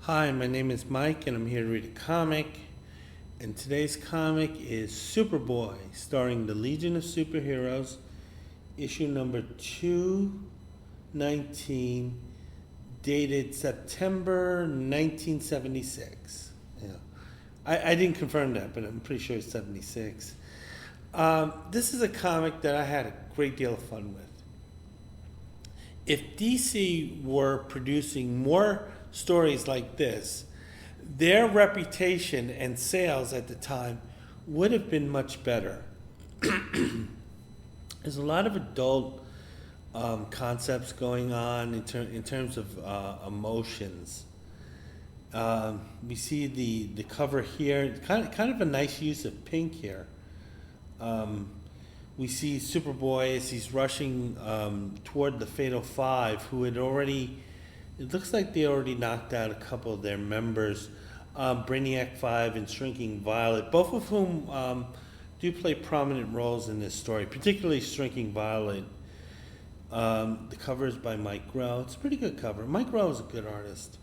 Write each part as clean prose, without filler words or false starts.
Hi, my name is Mike, and I'm here to read a comic. And today's comic is Superboy, starring the Legion of Superheroes, issue number 219, dated September 1976. Yeah. I didn't confirm that, but I'm pretty sure it's 76. This is a comic that I had a great deal of fun with. If DC were producing more stories like this, their reputation and sales at the time would have been much better. There's a lot of adult concepts going on in terms of emotions. We see the cover here, kind of a nice use of pink here. We see Superboy as he's rushing toward the Fatal Five, who had already, it looks like they already knocked out a couple of their members, Brainiac 5 and Shrinking Violet, both of whom do play prominent roles in this story, particularly Shrinking Violet. The cover is by Mike Grell. It's a pretty good cover. Mike Grell is a good artist.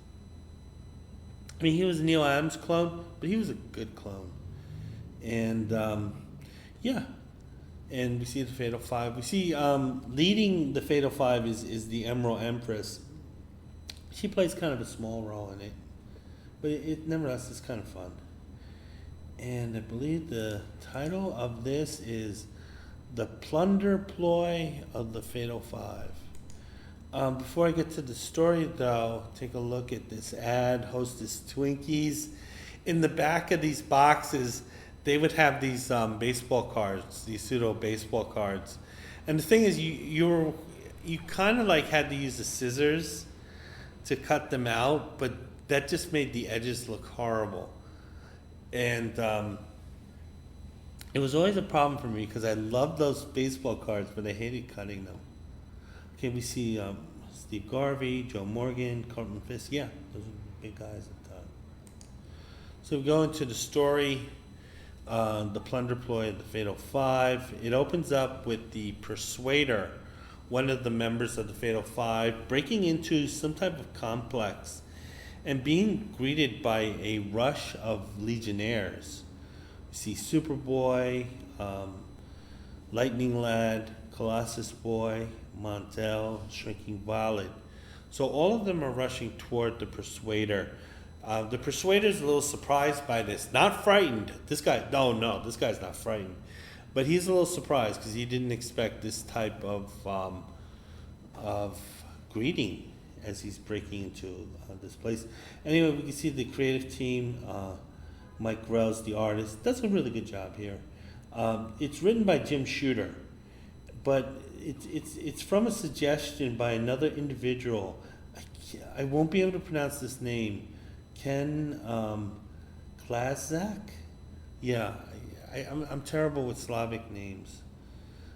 I mean, he was a Neil Adams clone, but he was a good clone. And yeah. And we see the Fatal Five. We see leading the Fatal Five is the Emerald Empress. She plays kind of a small role in it, but it nevertheless is kind of fun. And I believe the title of this is The Plunder Ploy of the Fatal Five. Before I get to the story, though, take a look at this ad, Hostess Twinkies. In the back of these boxes, they would have these baseball cards, these pseudo baseball cards. And the thing is, you kind of like had to use the scissors to cut them out, but that just made the edges look horrible. And it was always a problem for me because I loved those baseball cards, but I hated cutting them. Okay, we see Steve Garvey, Joe Morgan, Carlton Fisk. Yeah, those are the big guys at the time. So we go into the story. The Plunder Ploy of the Fatal Five. It opens up with the Persuader, one of the members of the Fatal Five, breaking into some type of complex and being greeted by a rush of Legionnaires. We see Superboy, Lightning Lad, Colossal Boy, Montel, Shrinking Violet. So all of them are rushing toward the Persuader. The Persuader's a little surprised by this, not frightened. This guy's not frightened, but he's a little surprised because he didn't expect this type of greeting as he's breaking into this place. Anyway, we can see the creative team. Mike Grell's the artist, does a really good job here. It's written by Jim Shooter, but it's from a suggestion by another individual. I won't be able to pronounce this name. Ken Klazak? Yeah, I'm terrible with Slavic names.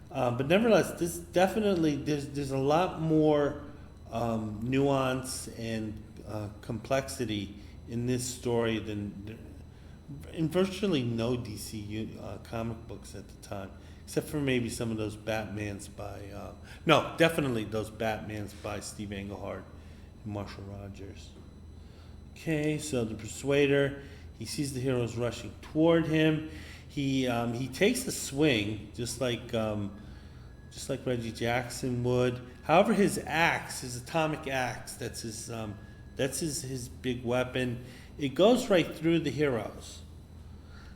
But nevertheless, this definitely, there's a lot more nuance and complexity in this story than in virtually no DC comic books at the time, except for maybe some of those Batmans by, definitely those Batmans by Steve Englehart and Marshall Rogers. Okay, so the Persuader, he sees the heroes rushing toward him. He takes a swing, just like Reggie Jackson would. However, his axe, his atomic axe, that's his big weapon. It goes right through the heroes.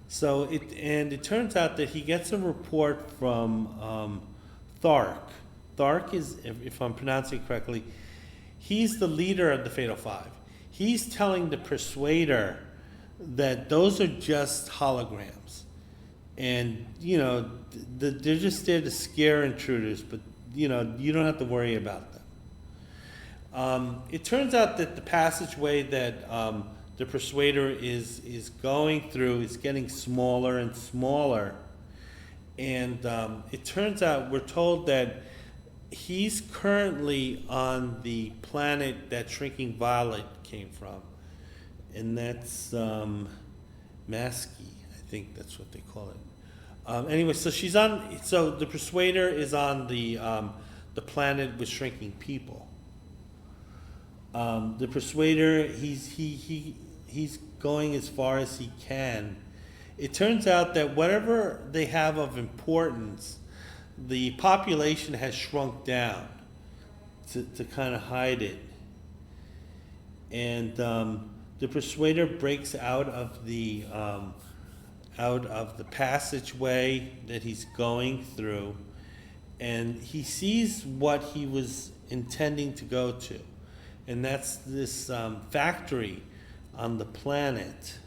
So it turns out that he gets a report from Thark. Thark is, if I'm pronouncing it correctly, he's the leader of the Fatal Five. He's telling the Persuader that those are just holograms. And, they're just there to scare intruders, but, you don't have to worry about them. It turns out that the passageway that the Persuader is going through is getting smaller and smaller. And it turns out, we're told that he's currently on the planet that Shrinking Violet came from, and that's Maskey. I think that's what they call it. Anyway, so the Persuader is on the planet with shrinking people. The Persuader, he's going as far as he can. It turns out that whatever they have of importance, the population has shrunk down to kind of hide it. And the Persuader breaks out of the passageway that he's going through, and he sees what he was intending to go to, and that's this factory on the planet.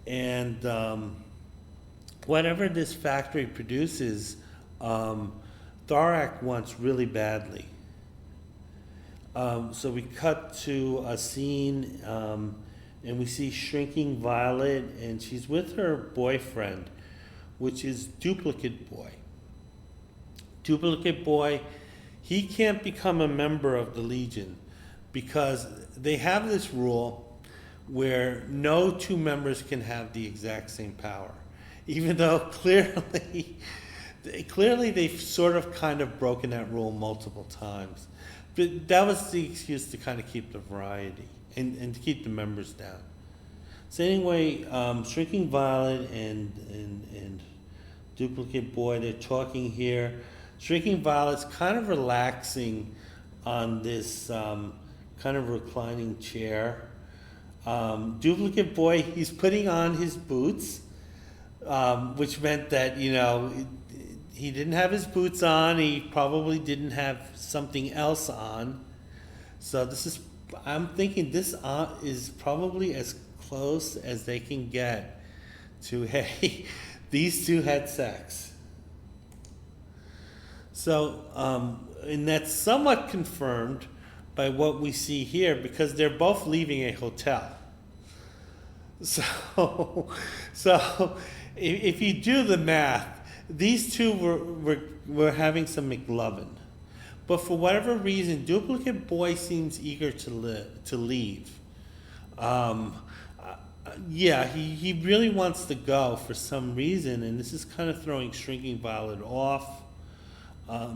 And whatever this factory produces, Thorak wants really badly. So we cut to a scene, and we see Shrinking Violet, and she's with her boyfriend, which is Duplicate Boy. Duplicate Boy, he can't become a member of the Legion because they have this rule where no two members can have the exact same power, even though clearly they've sort of kind of broken that rule multiple times. But that was the excuse to kind of keep the variety and to keep the members down. So anyway, Shrinking Violet and Duplicate Boy, they're talking here. Shrinking Violet's kind of relaxing on this kind of reclining chair. Duplicate Boy, he's putting on his boots, which meant that, he didn't have his boots on. He probably didn't have something else on. So I'm thinking this is probably as close as they can get to, hey, these two had sex. So, and that's somewhat confirmed by what we see here, because they're both leaving a hotel. So if you do the math, these two were having some McLovin. But for whatever reason, Duplicate Boy seems eager to leave. He really wants to go for some reason, and this is kind of throwing Shrinking Violet off.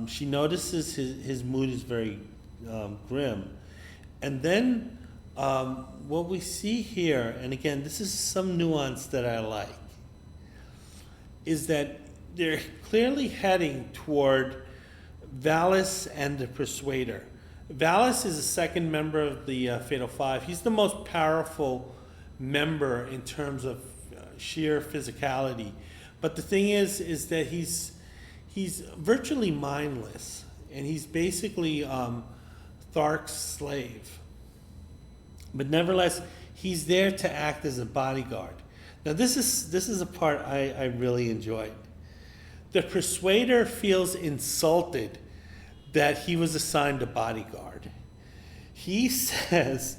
She notices his mood is very grim. And then what we see here, and again, this is some nuance that I like, is that they're clearly heading toward Valis and the Persuader. Valis is the second member of the Fatal Five. He's the most powerful member in terms of sheer physicality. But the thing is that he's virtually mindless, and he's basically Thark's slave. But nevertheless, he's there to act as a bodyguard. Now this is a part I really enjoyed. The Persuader feels insulted that he was assigned a bodyguard. He says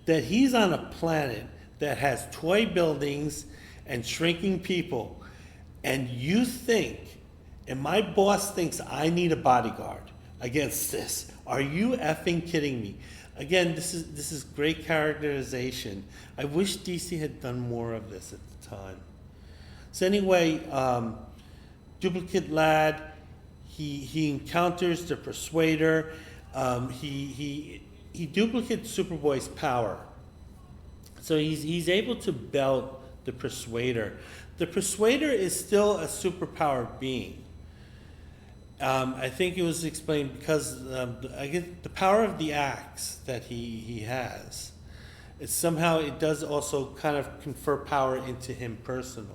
that he's on a planet that has toy buildings and shrinking people, and you think, and my boss thinks I need a bodyguard against this. Are you effing kidding me? Again, this is great characterization. I wish DC had done more of this at the time. So anyway, Duplicate Lad, he encounters the Persuader. He duplicates Superboy's power. So he's able to belt the Persuader. The Persuader is still a superpowered being. I think it was explained because I guess the power of the axe that he has, it does also kind of confer power into him personally.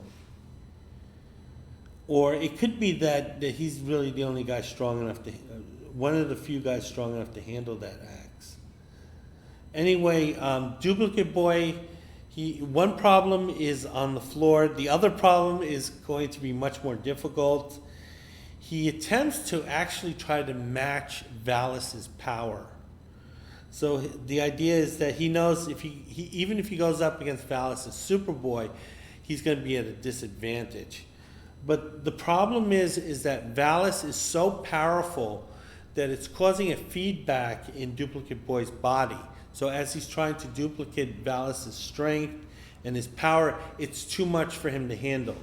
Or it could be that he's really the only guy strong enough one of the few guys strong enough to handle that axe. Anyway, Duplicate Boy, one problem is on the floor. The other problem is going to be much more difficult. He attempts to actually try to match Valis's power. So the idea is that he knows even if he goes up against Valis as Superboy, he's going to be at a disadvantage. But the problem is that Valis is so powerful that it's causing a feedback in Duplicate Boy's body. So as he's trying to duplicate Valis's strength and his power, it's too much for him to handle.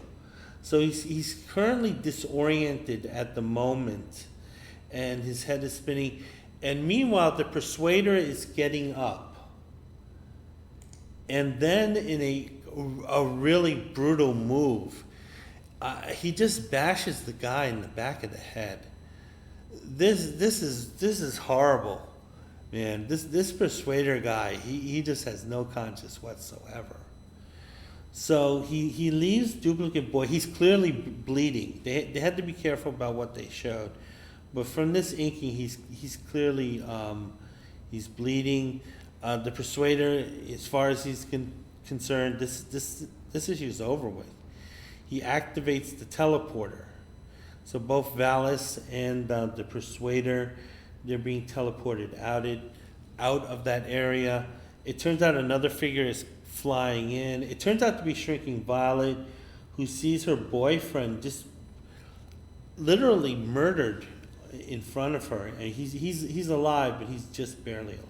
So he's currently disoriented at the moment, and his head is spinning. And meanwhile, the Persuader is getting up. And then in a really brutal move, he just bashes the guy in the back of the head. This is horrible, man. This Persuader guy, he just has no conscience whatsoever. So he leaves Duplicate Boy. He's clearly bleeding. They had to be careful about what they showed, but from this inking, he's clearly he's bleeding. The Persuader, as far as he's concerned, this issue is over with. He activates the teleporter. So both Valis and the Persuader, they're being teleported out of that area. It turns out another figure is flying in. It turns out to be Shrinking Violet, who sees her boyfriend just literally murdered in front of her, and he's alive, but he's just barely alive.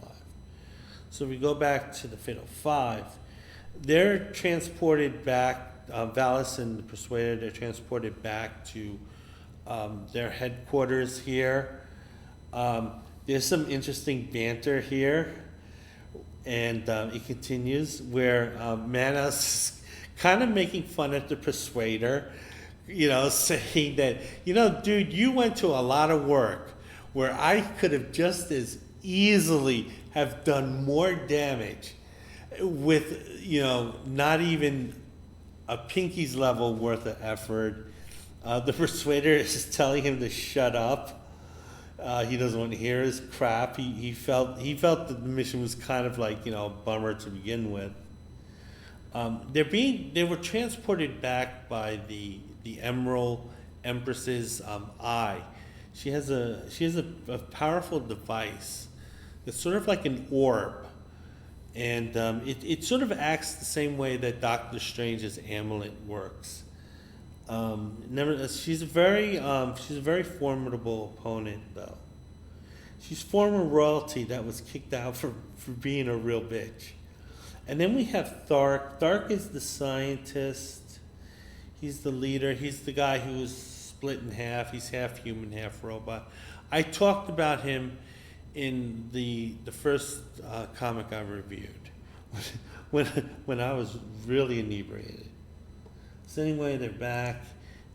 So we go back to the Fatal Five. They're transported back. Valis and the Persuader, they're transported back to their headquarters here. There's some interesting banter here, and it continues where Manos is kind of making fun at the Persuader, saying that, dude, you went to a lot of work where I could have just as easily have done more damage with, not even a pinky's level worth of effort. The Persuader is telling him to shut up. He doesn't want to hear his crap. He felt that the mission was kind of like, a bummer to begin with. They were transported back by the Emerald Empress's eye. She has a powerful device. It's sort of like an orb, and it sort of acts the same way that Doctor Strange's amulet works. She's a very formidable opponent, though. She's former royalty that was kicked out for being a real bitch. And then we have Thark. Thark is the scientist. He's the leader. He's the guy who was split in half. He's half human, half robot. I talked about him in the first comic I reviewed when I was really inebriated. So anyway, they're back,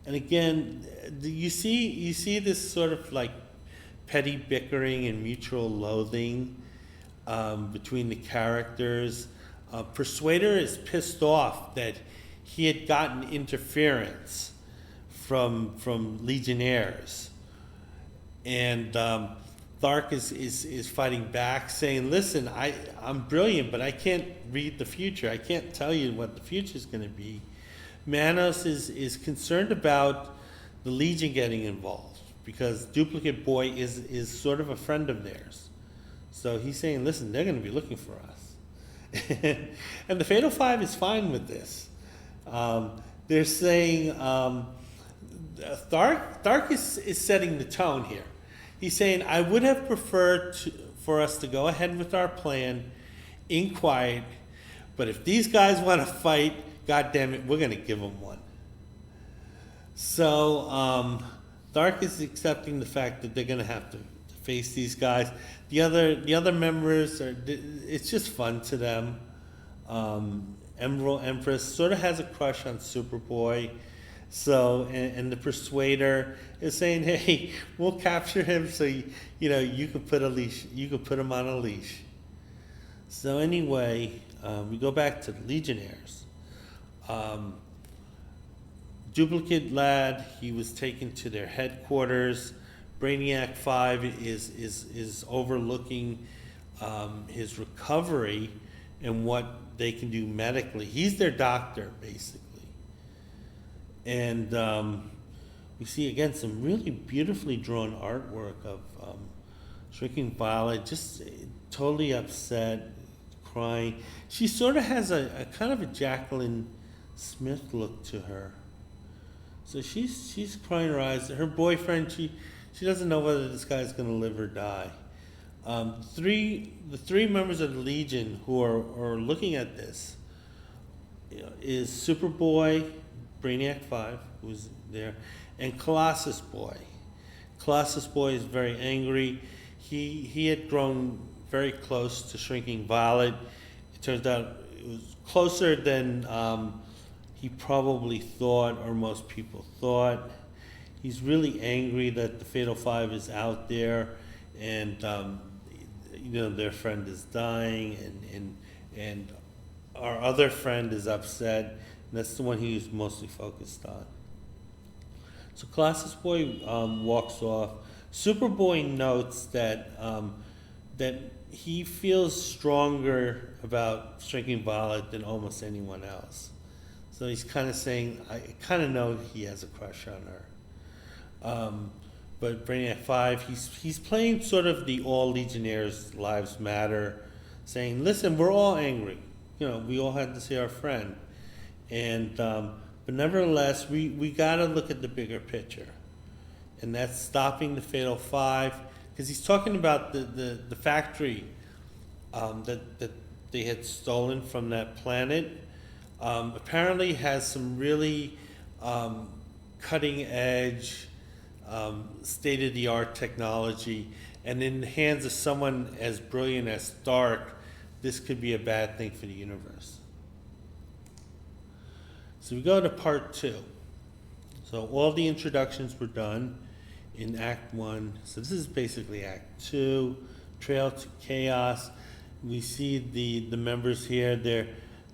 and again, you see this sort of like petty bickering and mutual loathing between the characters. Persuader is pissed off that he had gotten interference from Legionnaires, and Thark is fighting back, saying, "Listen, I'm brilliant, but I can't read the future. I can't tell you what the future is going to be." Manos is concerned about the Legion getting involved because Duplicate Boy is sort of a friend of theirs. So he's saying, listen, they're going to be looking for us. And the Fatal Five is fine with this. They're saying, Thark is setting the tone here. He's saying, I would have preferred for us to go ahead with our plan in quiet, but if these guys want to fight, God damn it, we're going to give them one. So Thark is accepting the fact that they're going to have to face these guys. The other members it's just fun to them. Emerald Empress sort of has a crush on Superboy. So and the Persuader is saying, hey, we'll capture him so you could put him on a leash. So anyway, we go back to the Legionnaires. Duplicate Lad, he was taken to their headquarters. Brainiac 5 is overlooking his recovery and what they can do medically. He's their doctor, basically. And we see, again, some really beautifully drawn artwork of Shrinking Violet, just totally upset, crying. She sort of has a kind of a Jacqueline Smith look to her. So she's crying her eyes. Her boyfriend, she doesn't know whether this guy's going to live or die. The three members of the Legion who are looking at this is Superboy, Brainiac 5, who's there, and Colossus Boy. Colossus Boy is very angry. he had grown very close to Shrinking Violet. It turns out it was closer than he probably thought, or most people thought. He's really angry that the Fatal Five is out there, and their friend is dying, and our other friend is upset. And that's the one he was mostly focused on. So Colossal Boy walks off. Superboy notes that he feels stronger about Shrinking Violet than almost anyone else. So he's kind of saying, I kind of know he has a crush on her. But Brainiac 5, he's playing sort of the all Legionnaires' lives matter, saying, listen, we're all angry. We all had to see our friend. And but nevertheless, we got to look at the bigger picture. And that's stopping the Fatal Five, because he's talking about the factory that they had stolen from that planet. Apparently has some really cutting edge, state-of-the-art technology, and in the hands of someone as brilliant as Stark, this could be a bad thing for the universe. So we go to part 2. So all the introductions were done in Act 1. So this is basically Act 2, Trail to Chaos. We see the members here. They're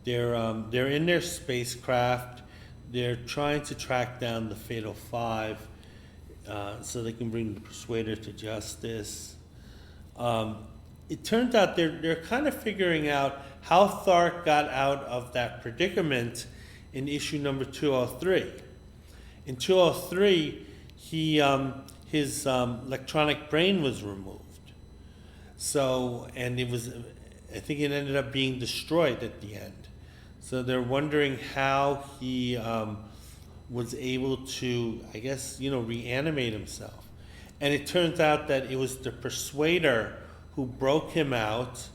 in their spacecraft. They're trying to track down the Fatal Five so they can bring the Persuader to justice. It turns out they're kind of figuring out how Thark got out of that predicament in issue number 203. In 203, his electronic brain was removed. So, and I think it ended up being destroyed at the end. So they're wondering how he was able to, I guess, reanimate himself. And it turns out that it was the Persuader who broke him out.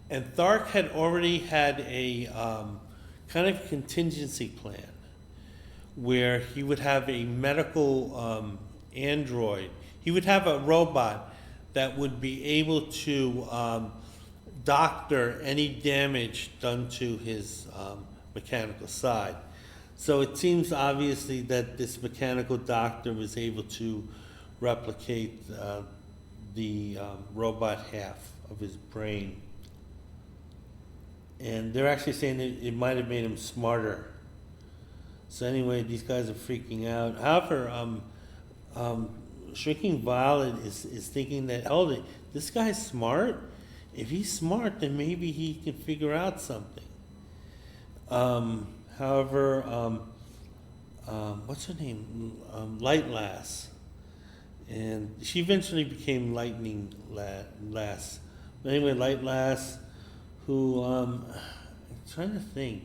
And Thark had already had a kind of contingency plan where he would have a medical android. He would have a robot that would be able to doctor any damage done to his mechanical side. So it seems obviously that this mechanical doctor was able to replicate the robot half of his brain. And they're actually saying that it might have made him smarter. So anyway, these guys are freaking out. However, Shrinking Violet is thinking that, this guy's smart. If he's smart, then maybe he can figure out something. However, what's her name? Light Lass. And she eventually became Lightning Lass. But anyway, Light Lass, who, I'm trying to think,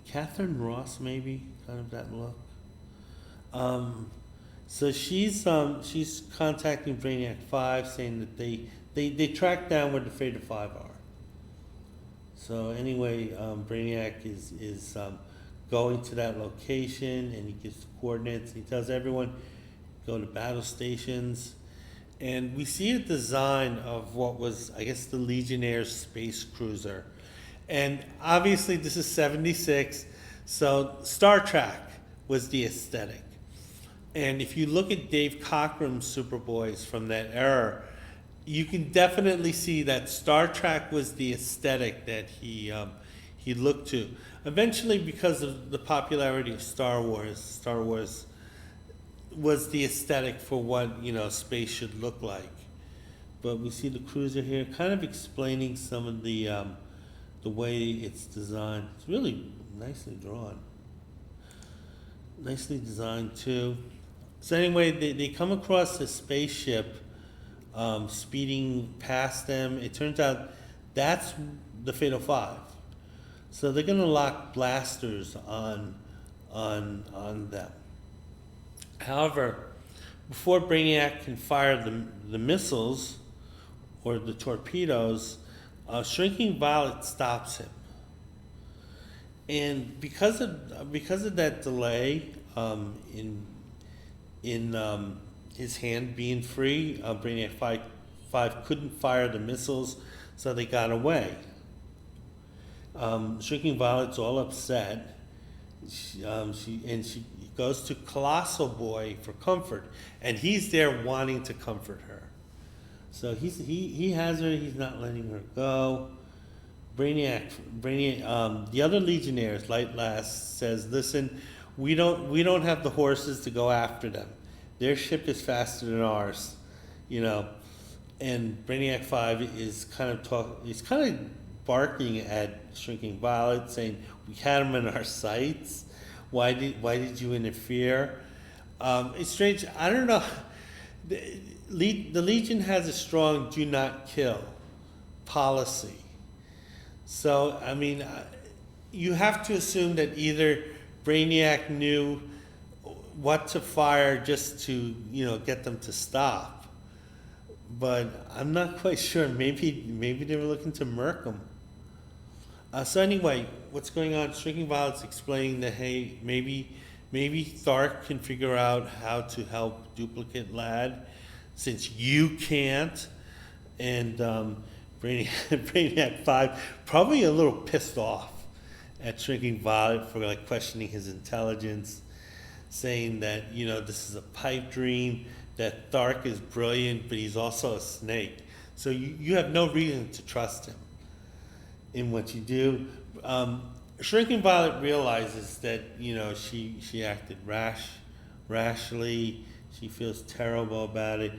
Catherine Ross maybe, kind of that look. So she's contacting Brainiac 5, saying that they tracked down where the Fatal Five are. So anyway, Brainiac is going to that location, and he gives the coordinates. He tells everyone, go to battle stations. And we see a design of what was, I guess, the Legionnaire's space cruiser. And obviously this is 76, so Star Trek was the aesthetic. And if you look at Dave Cockrum's Superboys from that era, you can definitely see that Star Trek was the aesthetic that he looked to. Eventually, because of the popularity of Star Wars was the aesthetic for what space should look like. But we see the cruiser here, kind of explaining some of the way it's designed. It's really nicely drawn, nicely designed too. So anyway, they come across a spaceship speeding past them. It turns out that's the Fatal Five. So they're going to lock blasters on them. However, before Brainiac can fire the missiles or the torpedoes, Shrinking Violet stops him. And because of that delay in his hand being free, Brainiac 5 couldn't fire the missiles, so they got away. Shrinking Violet's all upset. She goes to Colossal Boy for comfort, and he's there wanting to comfort her. So he has her. He's not letting her go. Brainiac. The other Legionnaires, Light Last, says, "Listen, we don't have the horses to go after them. Their ship is faster than ours, you know." And Brainiac 5 is kind of barking at Shrinking Violet, saying, "We had him in our sights. Why did you interfere?" It's strange. I don't know. The Legion has a strong "do not kill" policy. So I mean, you have to assume that either Brainiac knew what to fire just to get them to stop, but I'm not quite sure. Maybe they were looking to murk them. So anyway, what's going on? Shrinking Violet's explaining that, hey, maybe Thark can figure out how to help Duplicate Lad, since you can't. And Brainiac 5 probably a little pissed off at Shrinking Violet for questioning his intelligence, saying that this is a pipe dream, that Thark is brilliant, but he's also a snake. So you have no reason to trust him in what you do. Shrinking Violet realizes that she acted rashly. She feels terrible about it.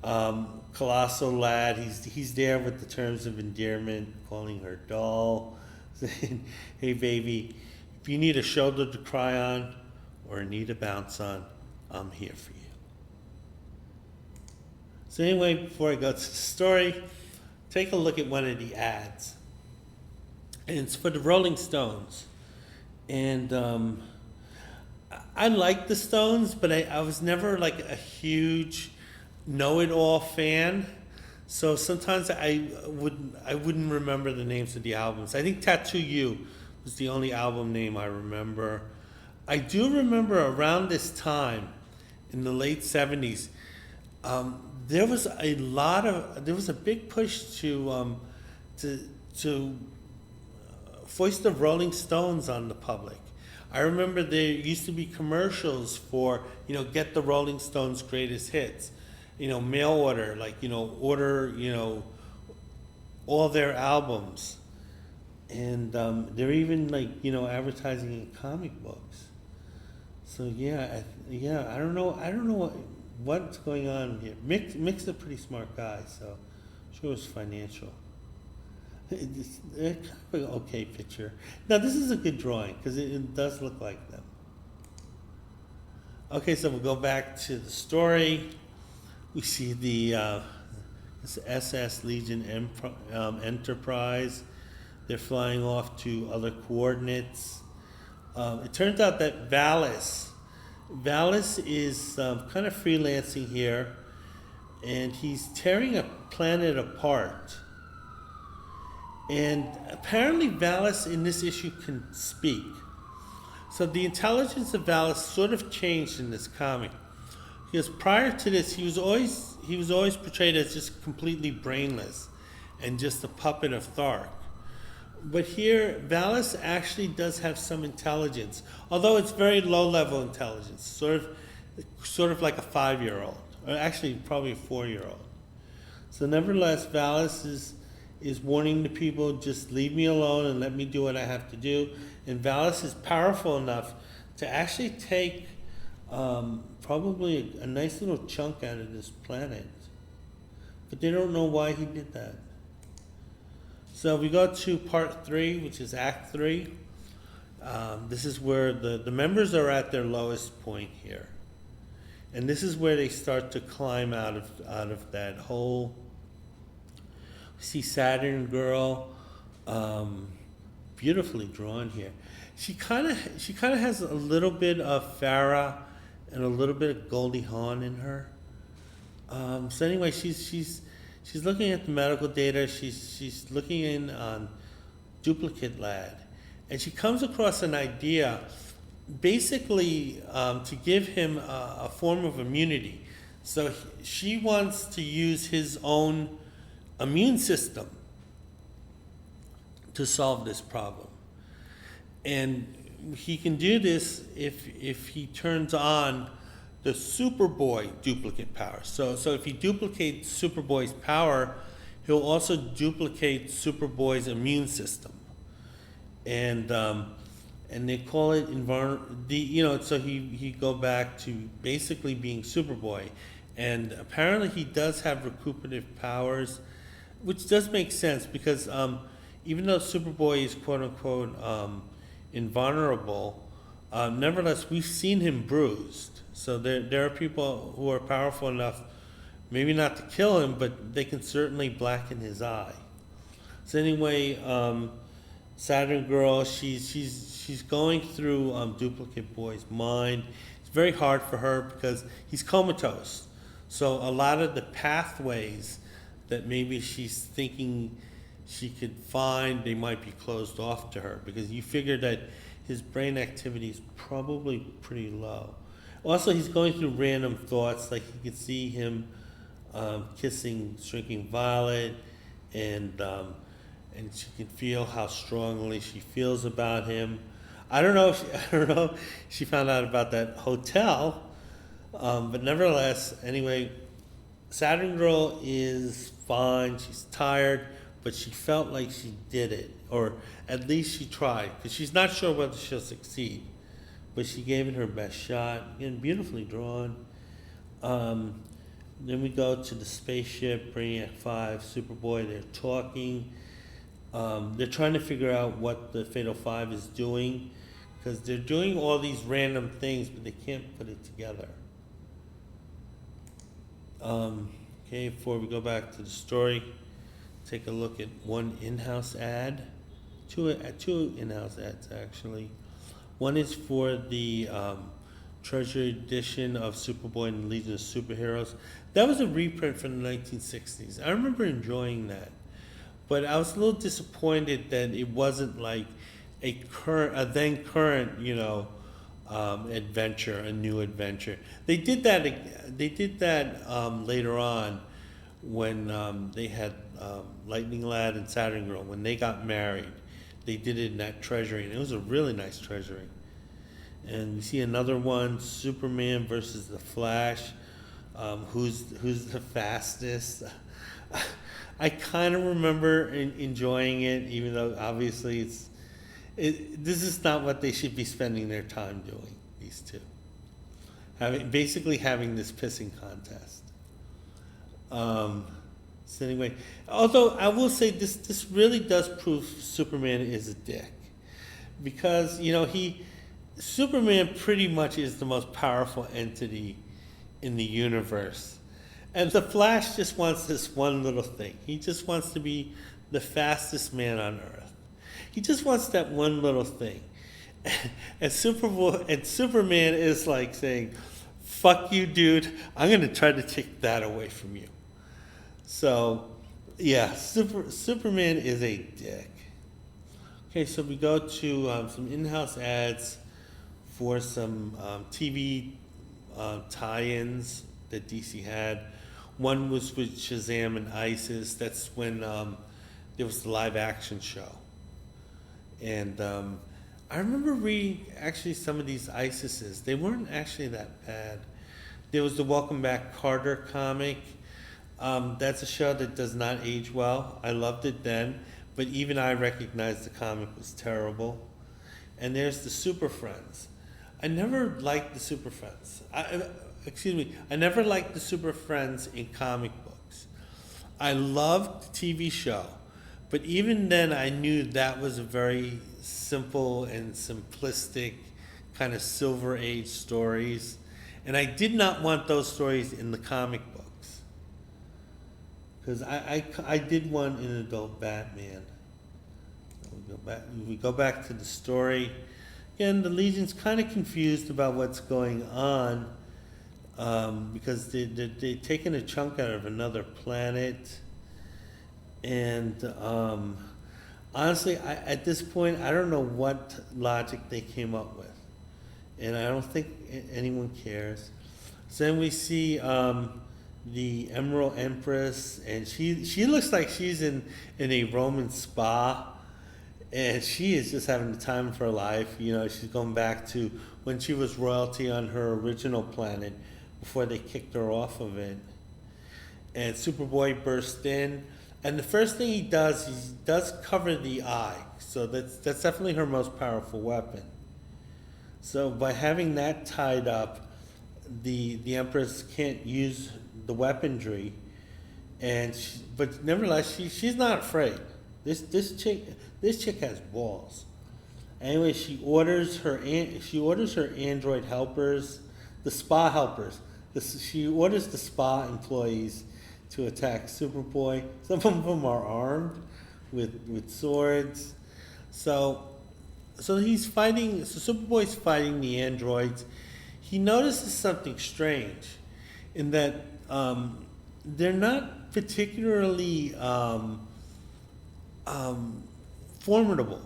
Colossal Lad, he's there with the terms of endearment, calling her doll, saying, "Hey baby, if you need a shoulder to cry on or need a bounce on, I'm here for you." So anyway, before I go to the story, take a look at one of the ads. And it's for the Rolling Stones. And I like the Stones, but I was never a huge know-it-all fan. So sometimes I wouldn't remember the names of the albums. I think Tattoo You was the only album name I remember. I do remember around this time, in the late 70s, there was a big push to foist the Rolling Stones on the public. I remember there used to be commercials for, get the Rolling Stones' greatest hits, mail order, order, all their albums. And they're even advertising in comic books. So I don't know what's going on here. Mick's a pretty smart guy, so I'm sure it's financial. It's kind of an okay picture. Now this is a good drawing because it does look like them. Okay, so we'll go back to the story. We see the this SS Legion Enterprise. They're flying off to other coordinates. It turns out that Valis is kind of freelancing here, and he's tearing a planet apart. And apparently Valis in this issue can speak. So the intelligence of Valis sort of changed in this comic. Because prior to this, he was always portrayed as just completely brainless and just a puppet of Thark. But here, Valis actually does have some intelligence, although it's very low-level intelligence, sort of like a 5-year-old, or actually probably a 4-year-old. So nevertheless, Valis is warning the people, just leave me alone and let me do what I have to do. And Valis is powerful enough to actually take probably a nice little chunk out of this planet. But they don't know why he did that. So we go to part 3, which is Act 3. This is where the members are at their lowest point here. And this is where they start to climb out of that hole. We see Saturn Girl, beautifully drawn here. She kind of has a little bit of Farah and a little bit of Goldie Hawn in her. So anyway, she's looking at the medical data. She's looking in on Duplicate Lad, and she comes across an idea, basically to give him a form of immunity, So she wants to use his own immune system to solve this problem. And he can do this if he turns on the Superboy duplicate power. So if he duplicates Superboy's power, he'll also duplicate Superboy's immune system. And they call it so he go back to basically being Superboy. And apparently he does have recuperative powers, which does make sense because even though Superboy is quote unquote invulnerable, nevertheless we've seen him bruised. So there are people who are powerful enough, maybe not to kill him, but they can certainly blacken his eye. So anyway, Saturn Girl, she's going through Duplicate Boy's mind. It's very hard for her because he's comatose. So a lot of the pathways that maybe she's thinking she could find, they might be closed off to her because you figure that his brain activity is probably pretty low. Also, he's going through random thoughts, like you can see him kissing Shrinking Violet, and she can feel how strongly she feels about him. I don't know if she found out about that hotel, but nevertheless, anyway, Saturn Girl is fine. She's tired, but she felt like she did it, or at least she tried, because she's not sure whether she'll succeed. But she gave it her best shot. Again, beautifully drawn. Then we go to the spaceship, Brainiac 5, Superboy. They're talking. They're trying to figure out what the Fatal Five is doing, because they're doing all these random things, but they can't put it together. Okay, before we go back to the story, take a look at one in-house ad. Two in-house ads, actually. One is for the Treasure Edition of Superboy and the Legion of Superheroes. That was a reprint from the 1960s. I remember enjoying that. But I was a little disappointed that it wasn't like a then current, adventure, a new adventure. They did that later on when they had Lightning Lad and Saturn Girl, when they got married. They did it in that treasury, and it was a really nice treasury. And we see another one, Superman versus the Flash. Who's the fastest? I kind of remember enjoying it, even though obviously this is not what they should be spending their time doing. These two, having this pissing contest. So anyway, although I will say this really does prove Superman is a dick, because Superman pretty much is the most powerful entity in the universe, and the Flash just wants this one little thing. He just wants to be the fastest man on Earth. He just wants that one little thing, and Superman is like saying, "Fuck you, dude! I'm gonna try to take that away from you." So, yeah, Superman is a dick. Okay, so we go to some in-house ads for some TV tie-ins that DC had. One was with Shazam and ISIS. That's when there was the live-action show. And I remember reading actually some of these ISISes. They weren't actually that bad. There was the Welcome Back Carter comic. That's a show that does not age well. I loved it then, but even I recognized the comic was terrible. And there's the Super Friends. I never liked the Super Friends. I never liked the Super Friends in comic books. I loved the TV show, but even then I knew that was a very simple and simplistic kind of Silver Age stories, and I did not want those stories in the comic books. Because I did one in Adult Batman. We go back to the story. Again, the Legion's kind of confused about what's going on because they're taking a chunk out of another planet. And honestly, at this point, I don't know what logic they came up with. And I don't think anyone cares. So then we see the Emerald Empress, and she looks like she's in a Roman spa, and she is just having the time of her life. You know, she's going back to when she was royalty on her original planet before they kicked her off of it. And Superboy bursts in, and the first thing he does cover the eye. So that's definitely her most powerful weapon. So by having that tied up, the Empress can't use the weaponry, but nevertheless she's not afraid. This chick has balls. Anyway, she orders her android helpers, the spa helpers. She orders the spa employees to attack Superboy. Some of them are armed with swords. So he's fighting. So Superboy's fighting the androids. He notices something strange, in that they're not particularly formidable.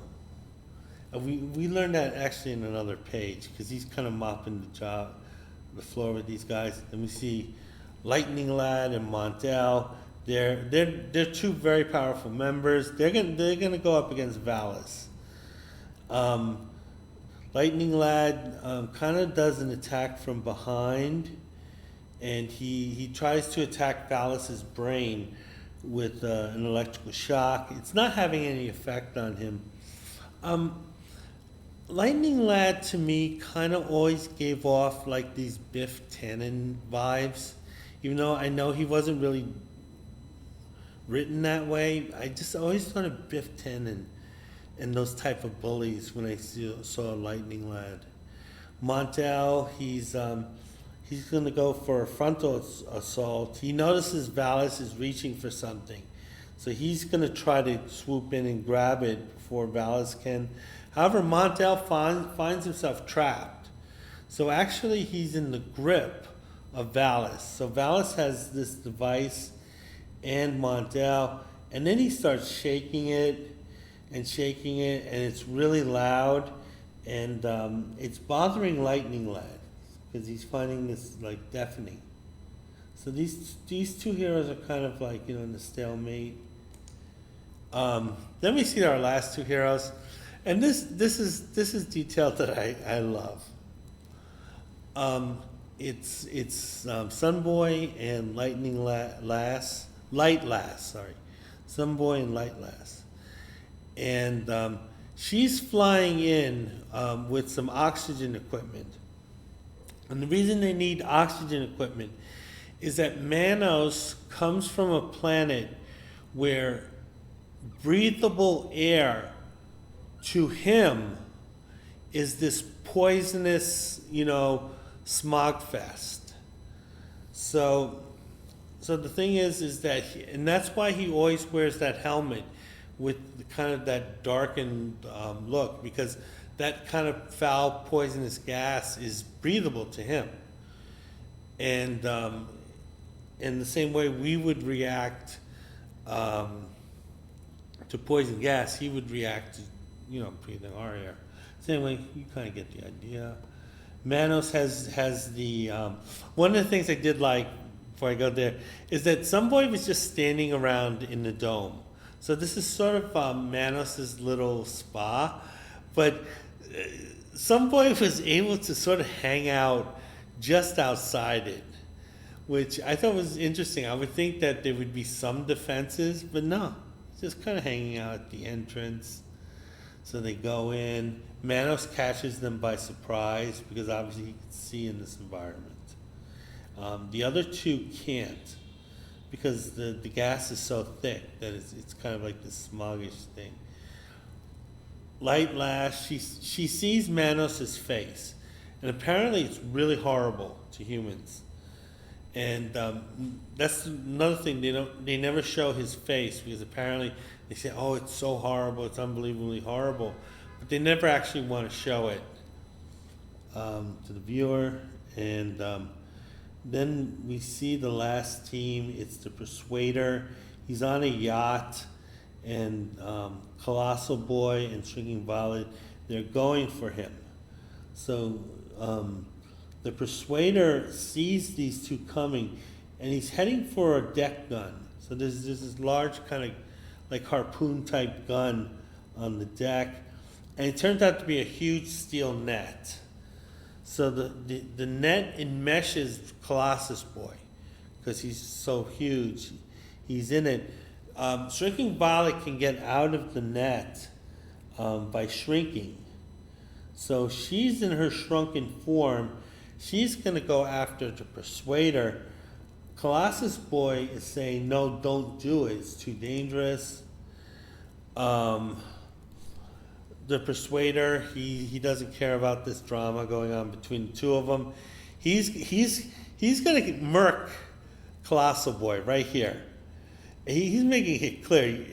We learned that actually in another page, because he's kind of mopping the floor with these guys. And we see Lightning Lad and Montel. They're two very powerful members. They're gonna go up against Valis. Lightning Lad kind of does an attack from behind, and he tries to attack Valis's brain with an electrical shock. It's not having any effect on him. Lightning Lad to me kind of always gave off like these Biff Tannen vibes, even though I know he wasn't really written that way. I just always thought of Biff Tannen and those type of bullies when I saw Lightning Lad. Montel, he's going to go for a frontal assault. He notices Valis is reaching for something, so he's going to try to swoop in and grab it before Valis can. However, Montel finds himself trapped. So actually he's in the grip of Valis. So Valis has this device and Montel, and then he starts shaking it, and it's really loud, and it's bothering Lightning Lad, because he's finding this like deafening. So these two heroes are kind of like, you know, in a stalemate. Then we see our last two heroes, and this is detail that I love. It's Sunboy and Light Lass, sorry, Sunboy and Light Lass, and she's flying in with some oxygen equipment. And the reason they need oxygen equipment is that Manos comes from a planet where breathable air to him is this poisonous, you know, smog fest. So the thing is that, and that's why he always wears that helmet with kind of that darkened look, because that kind of foul, poisonous gas is breathable to him. And in the same way we would react to poison gas, he would react to, you know, breathing our air. Same way, you kind of get the idea. Manos has the one of the things I did like before I go there is that Sunboy was just standing around in the dome. So this is sort of Manos's little spa, but Sunboy was able to sort of hang out just outside it, which I thought was interesting. I would think that there would be some defenses, but no, just kind of hanging out at the entrance. So they go in. Manos catches them by surprise, because obviously he can see in this environment. The other two can't, because the gas is so thick that it's kind of like this smogish thing. Light Lash, she sees Manos' face, and apparently it's really horrible to humans. And that's another thing, they never show his face, because apparently they say, oh, it's so horrible, it's unbelievably horrible, but they never actually want to show it to the viewer. And then we see the last team. It's the Persuader. He's on a yacht, and Colossal Boy and Shrinking Violet, they're going for him. So The Persuader sees these two coming, and he's heading for a deck gun. So there's this large kind of like harpoon type gun on the deck, and it turns out to be a huge steel net. So the net enmeshes Colossus Boy because he's so huge. He's in it. Shrinking Violet can get out of the net by shrinking. So she's in her shrunken form. She's going to go after the Persuader. Colossus Boy is saying, no, don't do it. It's too dangerous. The Persuader, he doesn't care about this drama going on between the two of them. He's going to murk Colossal Boy right here. He's making it clear,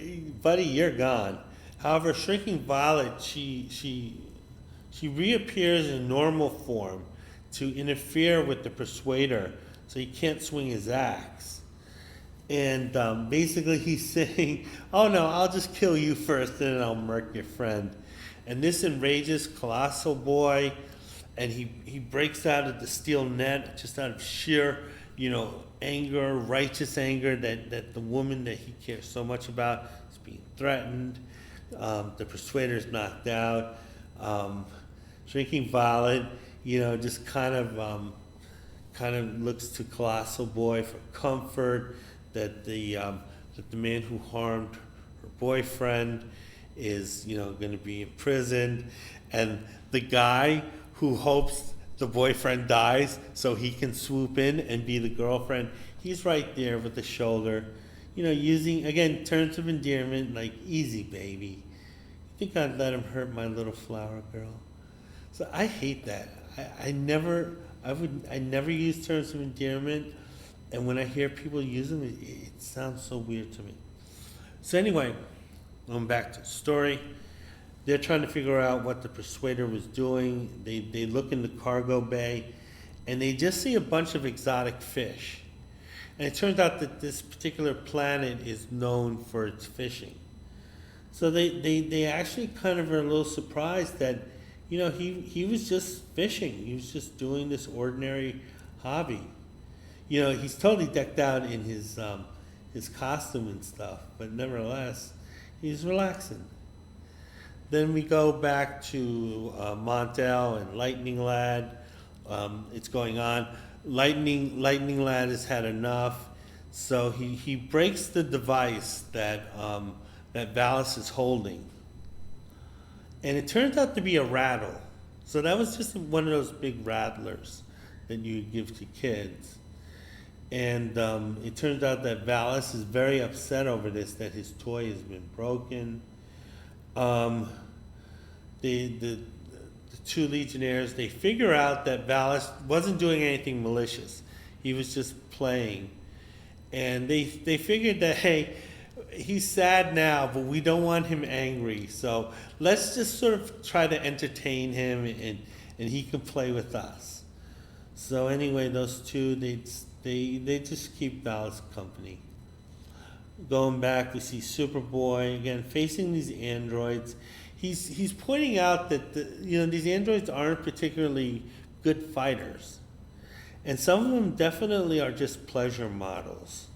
buddy, you're gone. However, Shrinking Violet, she reappears in normal form to interfere with the Persuader, so he can't swing his axe. And basically he's saying, oh no, I'll just kill you first and then I'll murk your friend. And this enrages Colossal Boy, and he breaks out of the steel net just out of sheer, anger, righteous anger that the woman that he cares so much about is being threatened. The Persuader's knocked out. Shrinking Violet, just kind of looks to Colossal Boy for comfort that the man who harmed her boyfriend is going to be imprisoned, and the guy who hopes the boyfriend dies so he can swoop in and be the girlfriend, he's right there with the shoulder, using again terms of endearment like easy baby. You think I'd let him hurt my little flower girl? So I hate that. I never use terms of endearment, and when I hear people use them, it sounds so weird to me. So anyway, going back to the story, they're trying to figure out what the Persuader was doing. They look in the cargo bay, and they just see a bunch of exotic fish. And it turns out that this particular planet is known for its fishing. So they actually kind of are a little surprised that he was just fishing. He was just doing this ordinary hobby. He's totally decked out in his costume and stuff, but nevertheless, he's relaxing. Then we go back to Montel and Lightning Lad. It's going on. Lightning Lad has had enough, so he breaks the device that Valis is holding. And it turns out to be a rattle. So that was just one of those big rattlers that you give to kids. And it turns out that Valis is very upset over this, that his toy has been broken. The two Legionnaires, they figure out that Valis wasn't doing anything malicious. He was just playing. And they figured that, hey, he's sad now, but we don't want him angry. So let's just sort of try to entertain him, and he can play with us. So anyway, those two, they just keep Valis company. Going back, we see Superboy again facing these androids. He's pointing out that these androids aren't particularly good fighters, and some of them definitely are just pleasure models.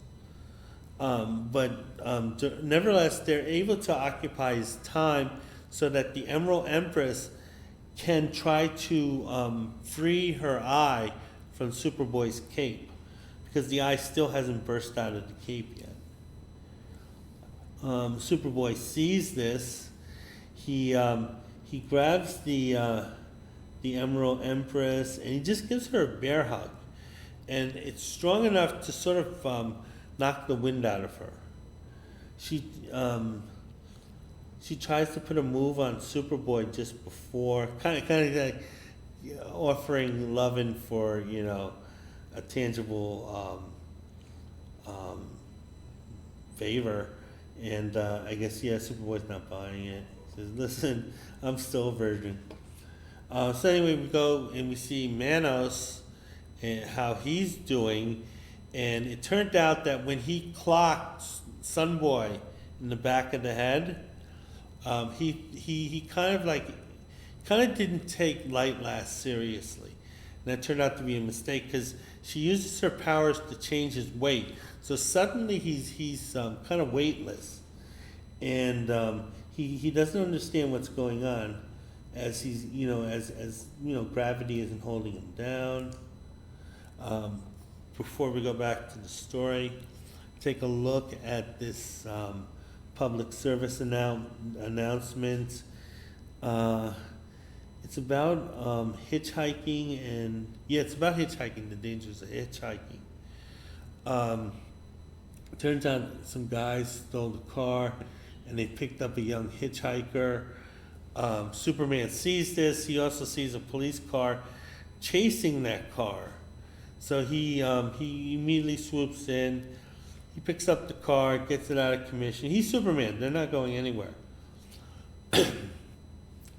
But nevertheless, they're able to occupy his time so that the Emerald Empress can try to free her eye from Superboy's cape, because the eye still hasn't burst out of the cape yet. Superboy sees this. He grabs the Emerald Empress, and he just gives her a bear hug, and it's strong enough to sort of knock the wind out of her. She tries to put a move on Superboy just before, kind of like offering loving for a tangible favor, and I guess Superboy's not buying it. He says, "Listen, I'm still a virgin." So anyway, we go and we see Manos and how he's doing. And it turned out that when he clocked Sunboy in the back of the head, he kind of didn't take Light Last seriously. that turned out to be a mistake because she uses her powers to change his weight. So suddenly he's kind of weightless, and he doesn't understand what's going on, as he's as gravity isn't holding him down. Before we go back to the story, take a look at this public service announcement. It's about hitchhiking, and it's about hitchhiking, the dangers of hitchhiking. Turns out some guys stole the car, and they picked up a young hitchhiker. Superman sees this. He also sees a police car chasing that car. So he immediately swoops in. He picks up the car, gets it out of commission. He's Superman. They're not going anywhere.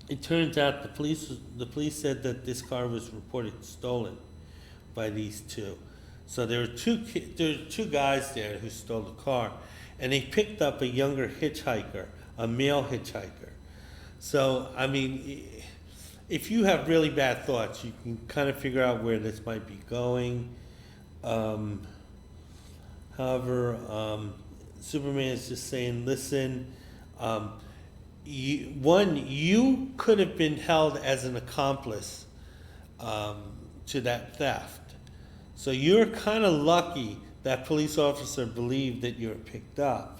It turns out the police said that this car was reported stolen by these two. So there were two guys there who stole the car, and they picked up a younger hitchhiker, a male hitchhiker. So I mean, if you have really bad thoughts, you can kind of figure out where this might be going. However, Superman is just saying, listen, you could have been held as an accomplice to that theft. So you're kind of lucky that police officer believed that you were picked up.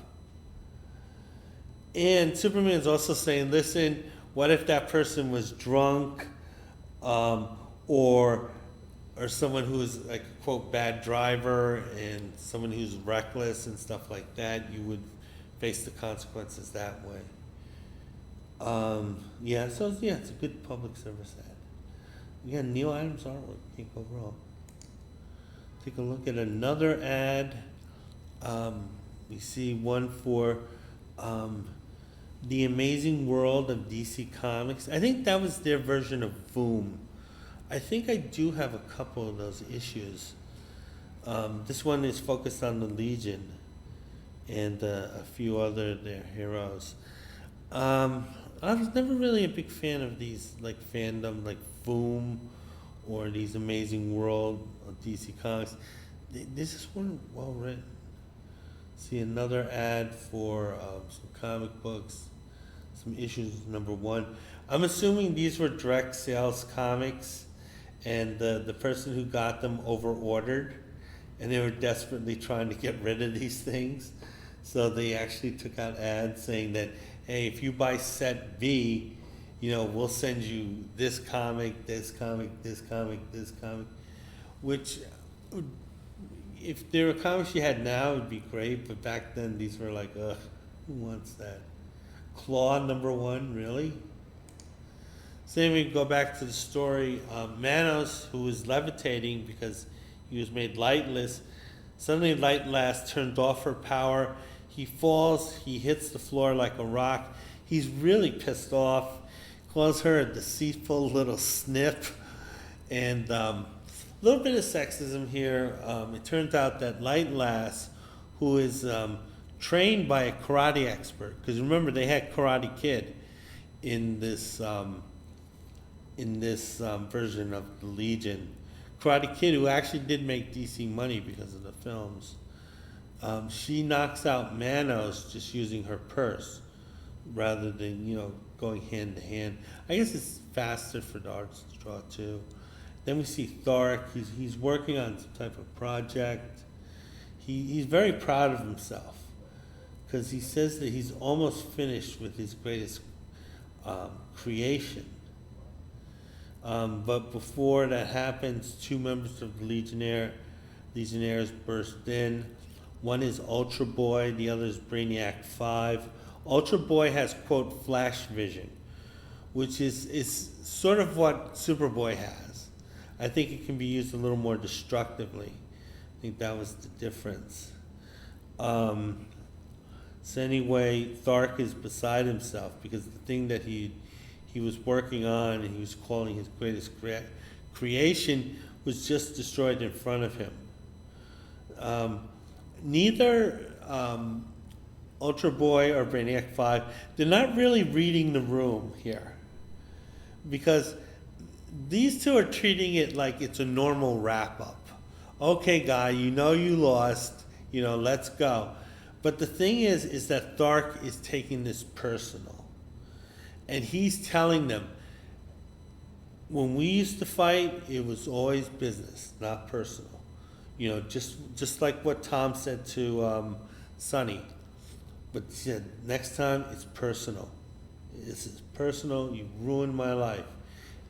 And Superman's also saying, listen, what if that person was drunk, or someone who is like a quote bad driver, and someone who's reckless and stuff like that? You would face the consequences that way. It's a good public service ad. Again, Neil Adams artwork, can't go wrong. Take a look at another ad. We see one for The Amazing World of DC Comics. I think that was their version of Boom. I think I do have a couple of those issues. This one is focused on the Legion and a few other their heroes. I was never really a big fan of these like fandom like Boom or these Amazing World of DC Comics. This is one well written. See another ad for some comic books, some issues number 1. I'm assuming these were direct sales comics, and the person who got them over-ordered, and they were desperately trying to get rid of these things. So they actually took out ads saying that, hey, if you buy set B, we'll send you this comic, this comic, this comic, this comic, which, if there were comics you had now, it would be great, but back then these were like, ugh, who wants that? Claw number 1, really? So then we go back to the story. Manos, who was levitating because he was made lightless, suddenly Light turned off her power. He falls, he hits the floor like a rock. He's really pissed off, calls her a deceitful little snip, and a little bit of sexism here. It turns out that Light Lass, who is trained by a karate expert, because remember they had Karate Kid in this version of the Legion. Karate Kid, who actually did make DC money because of the films. She knocks out Manos just using her purse rather than, going hand to hand. I guess it's faster for the artist to draw too. Then we see Thoric. He's working on some type of project. He's very proud of himself because he says that he's almost finished with his greatest creation. But before that happens, 2 members of the Legionnaires burst in. One is Ultra Boy, the other is Brainiac 5. Ultra Boy has, quote, flash vision, which is sort of what Superboy has. I think it can be used a little more destructively. I think that was the difference. So anyway, Thark is beside himself because the thing that he was working on and he was calling his greatest creation was just destroyed in front of him. Neither Ultra Boy or Brainiac 5, they're not really reading the room here, because these two are treating it like it's a normal wrap up. Okay, guy, you know you lost. Let's go. But the thing is that Thark is taking this personal, and he's telling them, when we used to fight, it was always business, not personal. Just like what Tom said to Sonny. But he said, next time it's personal. This is personal. You ruined my life,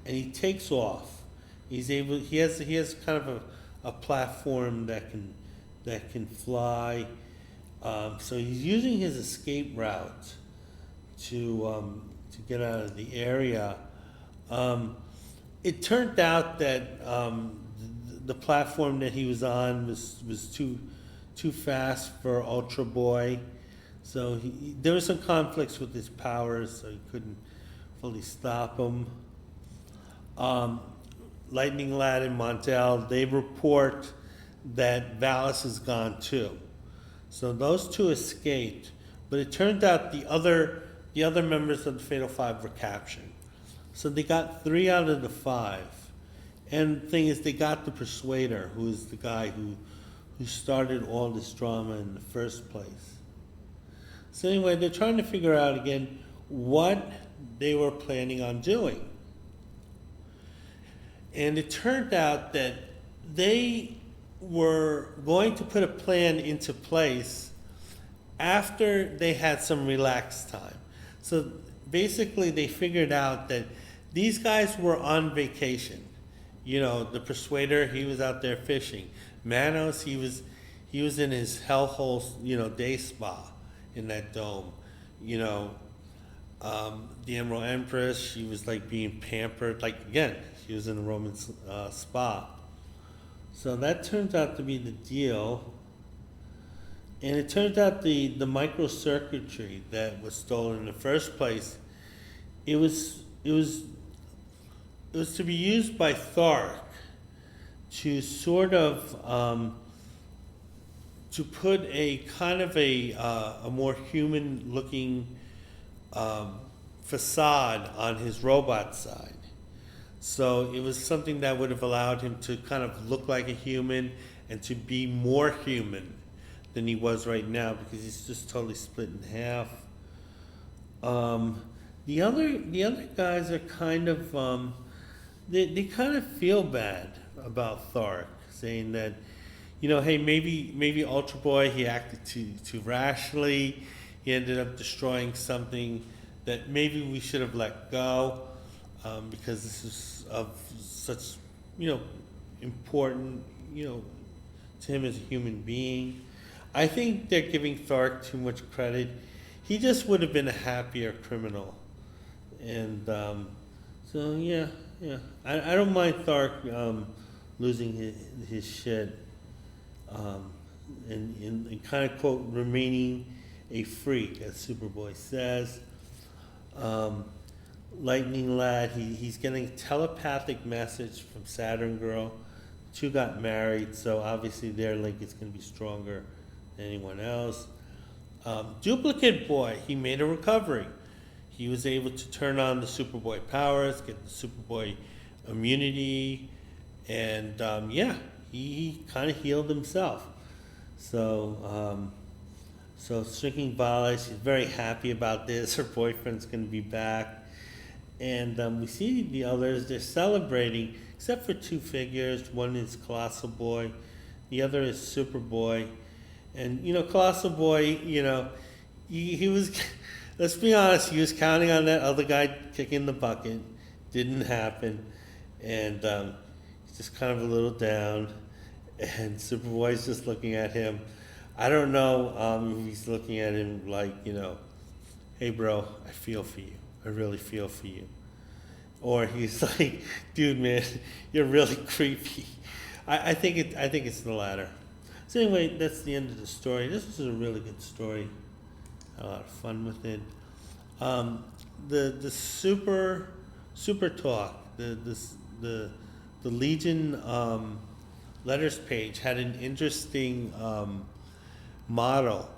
and he takes off. He has kind of a platform that can fly. So he's using his escape route to get out of the area. It turned out that the platform that he was on was too fast for Ultra Boy. So there were some conflicts with his powers, so he couldn't fully stop him. Lightning Lad and Montel, they report that Valis is gone too. So those two escaped, but it turned out the other members of the Fatal Five were captured. So they got 3 out of the 5. And the thing is, they got the Persuader, who is the guy who started all this drama in the first place. So anyway, they're trying to figure out again what they were planning on doing. And it turned out that they were going to put a plan into place after they had some relaxed time. So basically they figured out that these guys were on vacation. The Persuader, he was out there fishing. Manos, he was in his hellhole, day spa in that dome. The Emerald Empress, she was like being pampered. Like, again, she was in a Roman spa. So that turns out to be the deal. And it turns out the microcircuitry that was stolen in the first place, it was to be used by Thark to sort of to put a kind of a more human-looking facade on his robot side. So it was something that would have allowed him to kind of look like a human and to be more human than he was right now, because he's just totally split in half. The other guys are kind of they kind of feel bad about Thark, saying that, hey, maybe Ultra Boy, he acted too rashly. He ended up destroying something that maybe we should have let go, because this is of such, important, to him as a human being. I think they're giving Thark too much credit. He just would have been a happier criminal. And so, yeah. I don't mind Thark losing his shit and kind of, quote, remaining a freak, as Superboy says. Lightning Lad, he's getting a telepathic message from Saturn Girl. The two got married, so obviously their link is going to be stronger than anyone else. Duplicate Boy, he made a recovery. He was able to turn on the Superboy powers, get the Superboy immunity, and he kind of healed himself. So Shrinking Valis, she's very happy about this. Her boyfriend's going to be back. And we see the others, they're celebrating, except for 2 figures. One is Colossal Boy, the other is Superboy. And, Colossal Boy, he was, let's be honest, he was counting on that other guy kicking the bucket. Didn't happen. And he's just kind of a little down. And Superboy's just looking at him. I don't know if he's looking at him like, hey, bro, I feel for you. I really feel for you. Or he's like, dude, man, you're really creepy. I think it's the latter. So anyway, that's the end of the story. This was a really good story. Had a lot of fun with it. The super talk, the Legion letters page had an interesting model.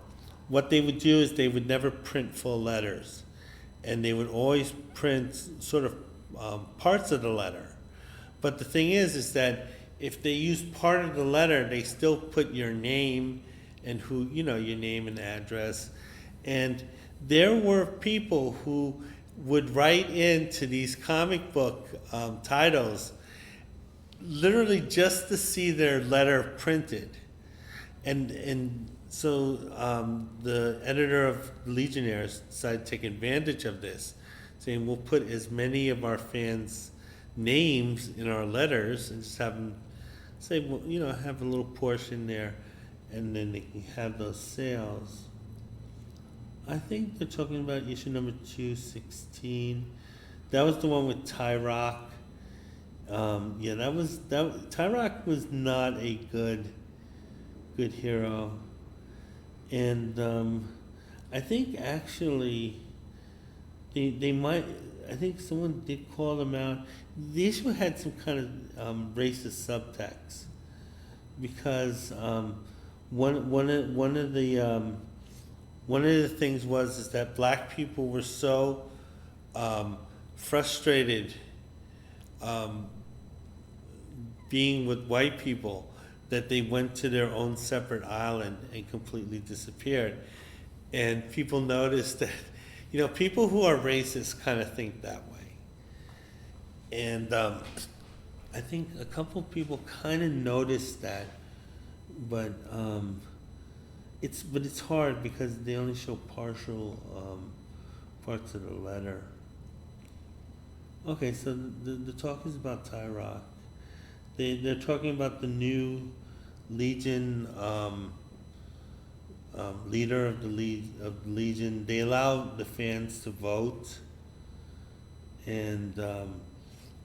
What they would do is they would never print full letters, and they would always print sort of parts of the letter. But the thing is that if they use part of the letter, they still put your name and who, your name and address. And there were people who would write into these comic book titles literally just to see their letter printed. And so the editor of Legionnaires decided to take advantage of this, saying we'll put as many of our fans' names in our letters and just have them say, well, have a little portion there, and then they can have those sales. I think they're talking about issue number 216. That was the one with Tyrock. Tyrock was not a good hero, and I think actually they might. I think someone did call them out. The issue had some kind of racist subtext because one of the things is that black people were so frustrated being with white people that they went to their own separate island and completely disappeared. And people noticed that, people who are racist kind of think that way. And I think a couple people kind of noticed that, but it's hard because they only show partial parts of the letter. Okay, so the talk is about Tyrock. They're talking about the new Legion leader of the Legion. They allow the fans to vote, and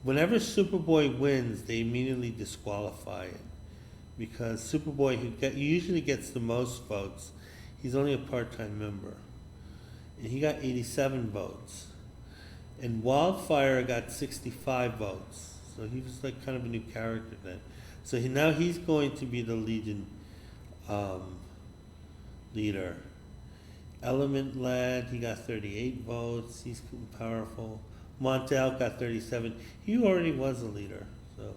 whenever Superboy wins, they immediately disqualify it because Superboy, who usually gets the most votes, he's only a part-time member, and he got 87 votes, and Wildfire got 65 votes. So he was like kind of a new character then. So now he's going to be the Legion leader. Element Lad, he got 38 votes. He's powerful. Montel got 37. He already was a leader. So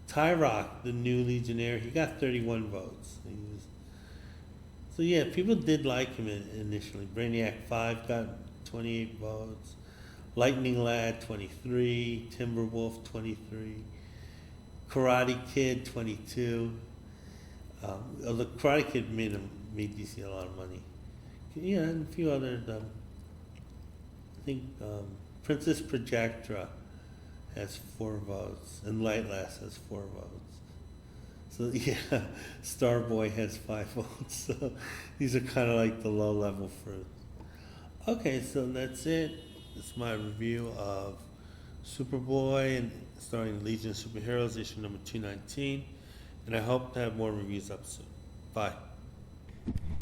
Tyrock, the new Legionnaire, he got 31 votes. So yeah, people did like him initially. Brainiac 5 got 28 votes. Lightning Lad 23, Timberwolf 23, Karate Kid 22. The Karate Kid made DC a lot of money. Yeah, and a few others. I think Princess Projectra has 4 votes, and Lightlass has 4 votes. So yeah, Starboy has 5 votes. So these are kind of like the low-level fruits. Okay, so that's it. It's my review of Superboy and starring Legion of Superheroes, issue number 219. And I hope to have more reviews up soon. Bye.